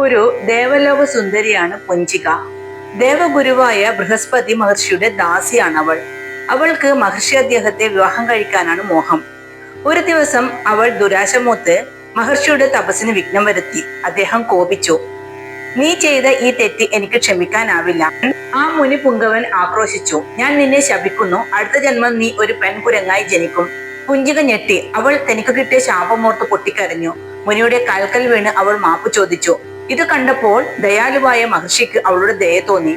ഒരു ദേവലോക സുന്ദരിയാണ് പുഞ്ചിക. ദേവഗുരുവായ ബൃഹസ്പതി മഹർഷിയുടെ ദാസിയാണ് അവൾ. അവൾക്ക് മഹർഷി അദ്ദേഹത്തെ വിവാഹം കഴിക്കാനാണ് മോഹം. ഒരു ദിവസം അവൾ ദുരാശമൂത്ത് മഹർഷിയുടെ തപസ്സിന് വിഘ്നം വരുത്തി. അദ്ദേഹം കോപിച്ചു. നീ ചെയ്ത ഈ തെറ്റ് എനിക്ക് ക്ഷമിക്കാനാവില്ല. ആ മുനി പുങ്കവൻ ആക്രോശിച്ചു. ഞാൻ നിന്നെ ശപിക്കുന്നു. അടുത്ത ജന്മം നീ ഒരു പെൺകുരങ്ങായി ജനിക്കും. പുഞ്ചിക ഞെട്ടി. അവൾ തനിക്ക് കിട്ടിയ ശാപമോർത്ത് പൊട്ടിക്കരഞ്ഞു. മുനിയുടെ കാൽക്കൽ വീണ് അവൾ മാപ്പ് ചോദിച്ചു. ഇത് കണ്ടപ്പോൾ ദയാലുവായ മഹർഷിക്ക് അവളുടെ ദയ തോന്നി.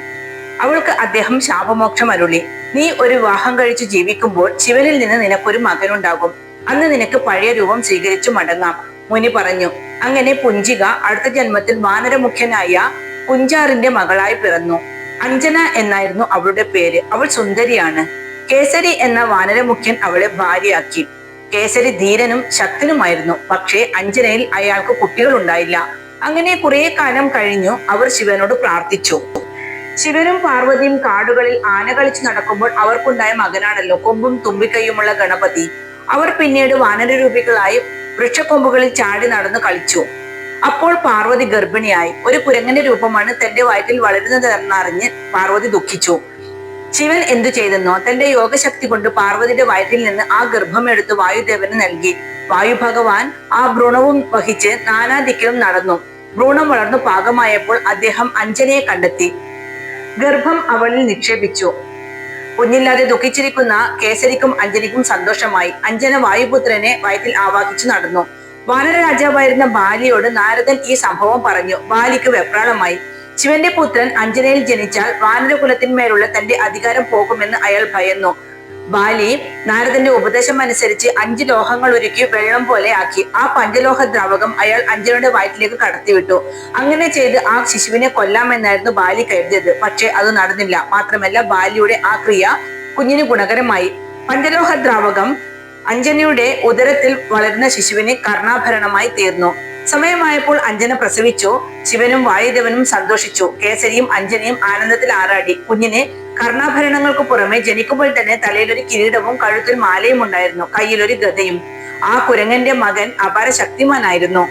അവൾക്ക് അദ്ദേഹം ശാപമോക്ഷം അരുളി. നീ ഒരു വിവാഹം കഴിച്ചു ജീവിക്കുമ്പോൾ ശിവനിൽ നിന്ന് നിനക്കൊരു മകനുണ്ടാകും. അന്ന് നിനക്ക് പഴയ രൂപം സ്വീകരിച്ചു മടങ്ങാം. മുനി പറഞ്ഞു. അങ്ങനെ പുഞ്ചിക അടുത്ത ജന്മത്തിൽ വാനരമുഖ്യനായ കുഞ്ചാറിന്റെ മകളായി പിറന്നു. അഞ്ജന എന്നായിരുന്നു അവളുടെ പേര്. അവൾ സുന്ദരിയാണ്. കേസരി എന്ന വാനരമുഖ്യൻ അവളെ ഭാര്യയാക്കി. കേസരി ധീരനും ശക്തനുമായിരുന്നു. പക്ഷേ അഞ്ജനയിൽ അയാൾക്ക് കുട്ടികൾ ഉണ്ടായില്ല. അങ്ങനെ കുറെ കാലം കഴിഞ്ഞു. അവർ ശിവനോട് പ്രാർത്ഥിച്ചു. ശിവനും പാർവതിയും കാടുകളിൽ ആന കളിച്ചു നടക്കുമ്പോൾ അവർക്കുണ്ടായ മകനാണല്ലോ കൊമ്പും തുമ്പിക്കൈയുമുള്ള ഗണപതി. അവർ പിന്നീട് വാനരരൂപികളായി വൃക്ഷക്കൊമ്പുകളിൽ ചാടി നടന്നു കളിച്ചു. അപ്പോൾ പാർവതി ഗർഭിണിയായി. ഒരു കുരങ്ങന്റെ രൂപമാണ് തന്റെ വയറ്റിൽ വളരുന്നതെന്നറിഞ്ഞ് പാർവതി ദുഃഖിച്ചു. ശിവൻ എന്തു ചെയ്തെന്നോ, തന്റെ യോഗശക്തി കൊണ്ട് പാർവതിയുടെ വയറ്റിൽ നിന്ന് ആ ഗർഭം എടുത്ത് വായുദേവന് നൽകി. വായു ഭഗവാൻ ആ ഭ്രൂണവും വഹിച്ച് നാനാദിക്കിലും നടന്നു. ഭ്രൂണം വളർന്നു പാകമായപ്പോൾ അദ്ദേഹം അഞ്ജനയെ കണ്ടെത്തി. ഗർഭം അവളിൽ നിക്ഷേപിച്ചു. കുഞ്ഞില്ലാതെ ദുഃഖിച്ചിരിക്കുന്ന കേസരിക്കും അഞ്ജനിക്കും സന്തോഷമായി. അഞ്ജന വായുപുത്രനെ വയറ്റിൽ ആവാഹിച്ചു നടന്നു. വാനര രാജാവായിരുന്ന ബാലിയോട് നാരദൻ ഈ സംഭവം പറഞ്ഞു. ബാലിക്ക് വെപ്രാളമായി. ശിവന്റെ പുത്രൻ അഞ്ജനയിൽ ജനിച്ചാൽ വാനരകുലത്തിന്മേലുള്ള തന്റെ അധികാരം പോകുമെന്ന് അയാൾ ഭയന്നു. ബാലി നാരദന്റെ ഉപദേശം അനുസരിച്ച് 5 ലോഹങ്ങൾ ഒരുക്കി വെള്ളം പോലെ ആക്കി. ആ പഞ്ചലോഹ ദ്രാവകം അയാൾ അഞ്ജനയുടെ വയറ്റിലേക്ക് കടത്തിവിട്ടു. അങ്ങനെ ചെയ്ത് ആ ശിശുവിനെ കൊല്ലാമെന്നായിരുന്നു ബാലി കരുതിയത്. പക്ഷെ അത് നടന്നില്ല. മാത്രമല്ല ബാലിയുടെ ആ ക്രിയ കുഞ്ഞിന് ഗുണകരമായി. പഞ്ചലോഹ ദ്രാവകം അഞ്ജനയുടെ ഉദരത്തിൽ വളരുന്ന ശിശുവിന് കർണാഭരണമായി തീർന്നു. സമയമായപ്പോൾ അഞ്ജന പ്രസവിച്ചു. ശിവനും വായുദേവനും സന്തോഷിച്ചു. കേസരിയും അഞ്ജനയും ആനന്ദത്തിൽ ആറാടി. കുഞ്ഞിന് കർണാഭരണങ്ങൾക്ക് പുറമെ ജനിക്കുമ്പോൾ തന്നെ തലയിലൊരു കിരീടവും കഴുത്തിൽ മാലയും ഉണ്ടായിരുന്നു. കയ്യിലൊരു ഗദയും. ആ കുരങ്ങന്റെ മകൻ അപാര ശക്തിമാനായിരുന്നു.